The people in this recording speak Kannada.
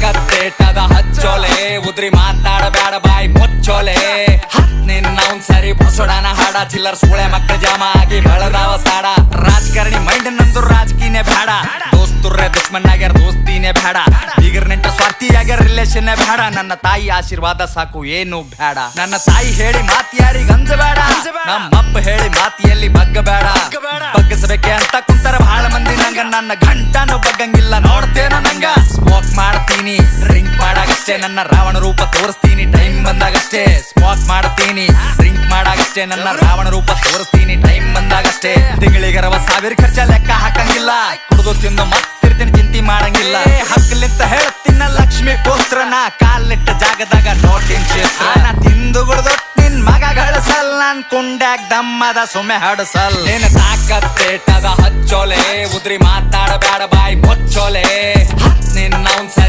ಸಾಕತ್ತೇಟದ ಹಚ್ಚೋಲೆ ಉದ್ರಿ ಮಾತಾಡಬೇಡ ಬಾಯಿ ಮುಚ್ಚೋಲೆ ನಿನ್ನ ಅವ್ನ್ ಸರಿ ಬಸೋಡನ ಹಾಡ ಚಿಲ್ಲರ್ ಸೂಳೆ ಮಕ್ಕಳ ಜಾಮ ಆಗಿ ಬೆಳದಾವ ಸಾಡ ರಾಜಕಾರಣಿ ಮೈಂಡ್ ನಂದು ರಾಜಕೀಯನೇ ಬೇಡ ದೋಸ್ತುರ್ರೆ ದುಶ್ಮನ್ ಆಗ್ಯಾರ ದೋಸ್ತಿನೇ ಬೇಡ ಬೀಗರ್ ನೆಂಟ ಸ್ವಾರ್ಥಿ ಆಗ್ಯಾರ ರಿಲೇಷನ್ ಬೇಡ ನನ್ನ ತಾಯಿ ಆಶೀರ್ವಾದ ಸಾಕು ಏನು ಬೇಡ ನನ್ನ ತಾಯಿ ಹೇಳಿ ಮಾತಿ ಯಾರಿಗ ಅಂಜಬೇಡ ನಮ್ಮಪ್ಪ ಹೇಳಿ ಮಾತಿಯಲ್ಲಿ ಬಗ್ಗಬೇಡ ಬಗ್ಗಸಬೇಕೆ ಅಂತ ಕುಂತರ ಬಹಳ ಮಂದಿ ನಂಗ ನನ್ನ ಗಂಟನು ಬಗ್ಗಂಗಿಲ್ಲ ನೋಡ್ತೇನ ನಂಗ ಸ್ಮೋಕ್ ಮಾಡ್ತೀನಿ ಡ್ರಿಂಕ್ ಮಾಡಾಗಷ್ಟೇ ನನ್ನ ರಾವಣ ರೂಪ ತೋರಿಸ್ತೀನಿ ಟೈಮ್ ಬಂದಾಗಷ್ಟೇ ಸ್ಮೋಕ್ ಮಾಡ್ತೀನಿ ಡ್ರಿಂಕ್ ಮಾಡಾಗಷ್ಟೇ ನನ್ನ ರಾವಣ ರೂಪ ತೋರಿಸ್ತೀನಿ ಟೈಮ್ ಬಂದಾಗಷ್ಟೇ ತಿಂಗಳಿಗರವ ಸಾವಿರ ಖರ್ಚ ಲೆಕ್ಕ ಹಾಕಂಗಿಲ್ಲ ಕುಡಿದು ತಿಂದು ಮತ್ತಿರ್ತೀನಿ ಚಿಂತೆ ಮಾಡಂಗಿಲ್ಲ ಹಕ್ಕಲಿಂತ ಹೇಳ್ತೀನ ಲಕ್ಷ್ಮಿ ಪುತ್ರನ ಕಾಲಿಟ್ಟ ಜಾಗದಾಗ ನೋಟಿನ್ ಕ್ಷೇತ್ರ ನಾ ತಿಂದು ಗುಡ್ದು ನಿನ್ ಮಗ ಗಳಿಸಲ್ ನನ್ ಕುಂಡ್ಯಾಗ ದಮ್ಮದ ಸುಮ್ಮೆ ಹಡಸಲ್ ನೀನ್ ಸಾಕತ್ತೇಟದ ಹಚ್ಚೋಲೆ ಉದ್ರಿ ಮಾತಾಡಬೇಡ ಬಾಯಿ ಮುಚ್ಚೋಲೆ ನಿನ್ನ